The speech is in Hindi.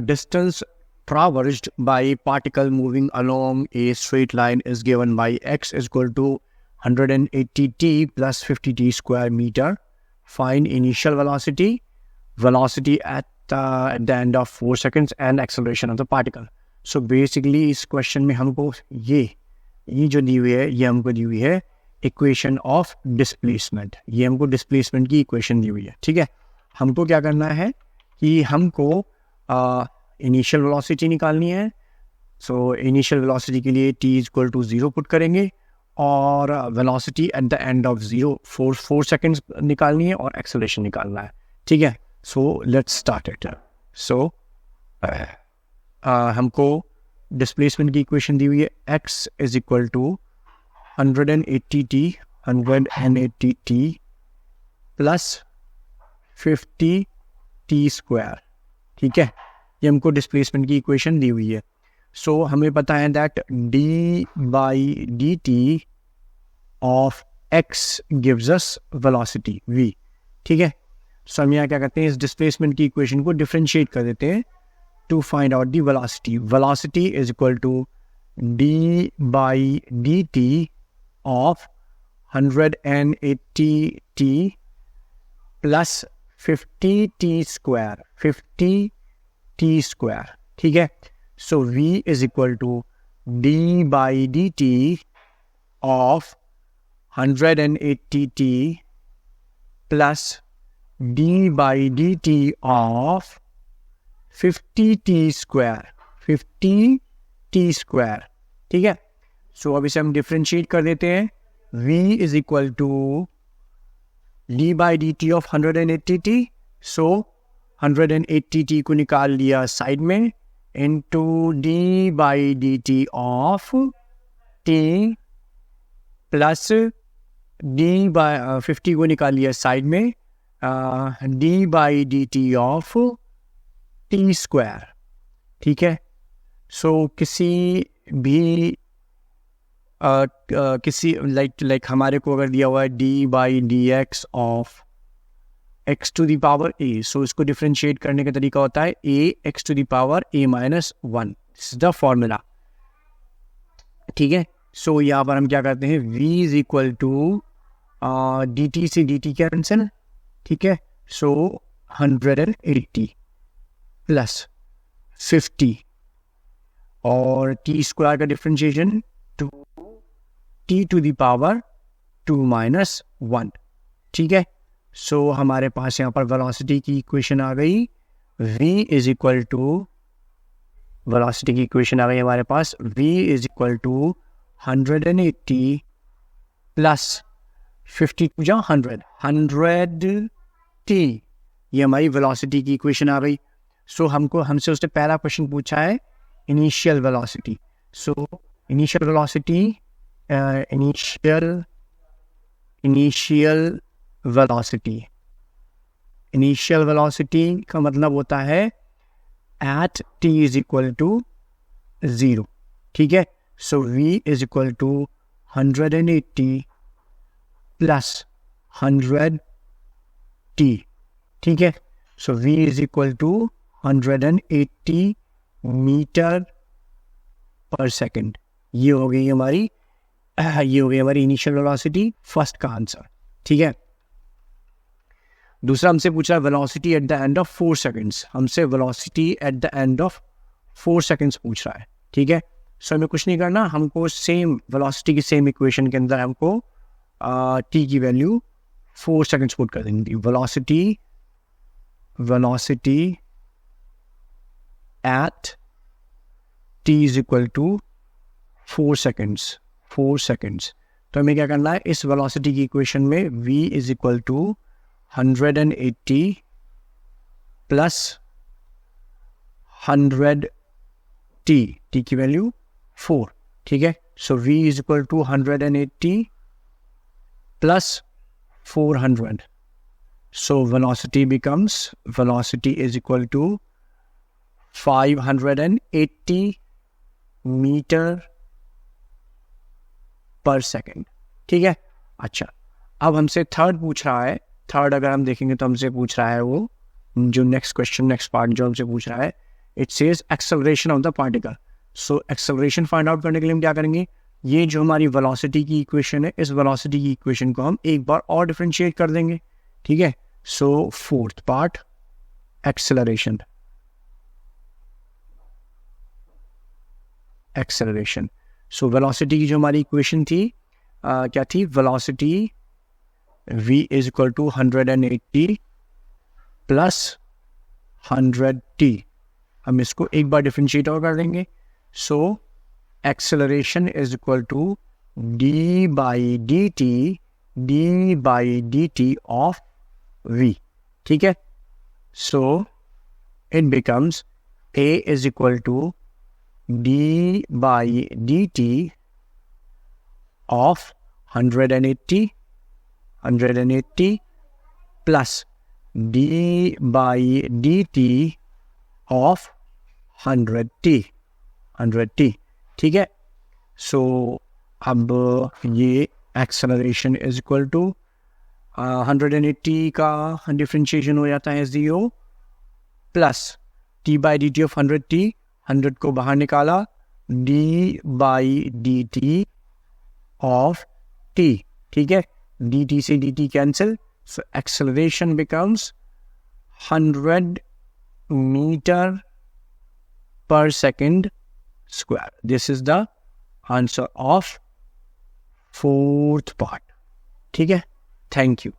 distance traversed by particle moving along a straight line is given by x is equal to 180t plus 50t square meter. Find initial velocity, velocity at the end of 4 seconds and acceleration of the particle. So basically इस क्वेश्चन में हमको ये जो दी हुई है, ये हमको दी हुई है इक्वेशन ऑफ डिस्प्लेसमेंट. ये हमको डिस्प्लेसमेंट की इक्वेशन दी हुई है. ठीक है, हमको क्या करना है कि हमको इनिशियल वेलोसिटी निकालनी है. सो इनिशियल वेलोसिटी के लिए t इक्वल टू 0 पुट करेंगे और velocity at the end of 4 seconds निकालनी है और एक्सेलरेशन निकालना है. ठीक है, so let's start it. So हमको डिस्प्लेसमेंट की इक्वेशन दी हुई है x is equal to 180t plus 50t square. ठीक है, ये हमको डिस्प्लेसमेंट की इक्वेशन दी हुई है. सो हमें पता है that d by d t of x gives us velocity v. ठीक है, सो हम यहाँ क्या करते हैं, इस डिस्प्लेसमेंट की इक्वेशन को डिफरेंशिएट कर देते हैं to find out the velocity. Velocity is equal to d by d t of 180t plus 50t square, 50t square. ठीक है, so v is equal to d by d t of 180t plus d by d t of 50t square, 50t square. ठीक है, सो अब इसे हम डिफरेंशिएट कर देते हैं. v is equal to d by d t of 180t. So 180t को निकाल लिया साइड में into d by d t of t plus d by 50 को निकाल लिया साइड में d by d t of t square. ठीक है, सो किसी भी किसी लाइक हमारे को अगर दिया हुआ है d by d x of x to the power a, so इसको डिफरेंशिएट करने का तरीका होता है a x to the power a minus 1. This is the formula. ठीक है, सो यहाँ पर हम क्या करते हैं, v is equal to d t से डी टी कैंसिल. ठीक है, सो 180 प्लस 50 और t स्क्वायर का differentiation two t to the power 2 minus 1. ठीक है, सो हमारे पास यहाँ पर वेलोसिटी की इक्वेशन आ गई. v is equal to velocity की इक्वेशन आ गई हमारे पास. v is equal to 180 plus 50 जा 100t. ये हमारी वेलोसिटी की इक्वेशन आ गई. सो हमसे उसने पहला क्वेश्चन पूछा है initial velocity. So initial velocity initial velocity का मतलब होता है at t is equal to 0. ठीक है, so v is equal to 180 plus 100t. ठीक है, so v is equal to 180 metre per second. ये हो गई हमारी इनिशियल वेलोसिटी, फर्स्ट का आंसर. ठीक है, दूसरा हमसे पूछा velocity at the end of 4 seconds. हमसे velocity at the end of 4 seconds पूछ रहा है. ठीक है, सो हमें कुछ नहीं करना, हमको सेम वेलोसिटी की सेम इक्वेशन के अंदर हमको t की वैल्यू 4 सेकेंड्स पुट कर देंगे. Velocity at t is equal to 4 seconds. तो हमें क्या करना है, इस वेलोसिटी की इक्वेशन में v is equal to 180 plus 100t, t की वैल्यू 4. ठीक है, so v is equal to 180 plus 400. So velocity is equal to 580 metre per second. ठीक है, अच्छा अब हमसे थर्ड पूछ रहा है. थर्ड अगर हम देखेंगे तो हमसे पूछ रहा है वो जो नेक्स्ट पार्ट जो हमसे पूछ रहा है it says acceleration of the particle. So acceleration find out करने के लिए हम क्या करेंगे, ये जो हमारी वेलोसिटी की इक्वेशन है, इस वेलोसिटी की इक्वेशन को हम एक बार और डिफरेंशिएट कर देंगे, ठीक है। So fourth part acceleration, acceleration. So velocity की जो हमारी इक्वेशन थी क्या थी, velocity v is equal to 180 plus 100t। हम इसको एक बार डिफरेंशिएट और कर देंगे। So acceleration is equal to d by dt of v, ठीक है। So it becomes a is equal to d by dt of 180 plus d by dt of 100t, ठीक है। सो अब ये एक्सेलरेशन इज इक्वल टू 180 का डिफरेंशिएशन हो जाता है zero plus t by d t of 100t, 100 को बाहर निकाला, d by d t of t, ठीक है। dt से dt cancel, so acceleration becomes 100 metre per second square. This is the answer of fourth part. ठीक है, thank you.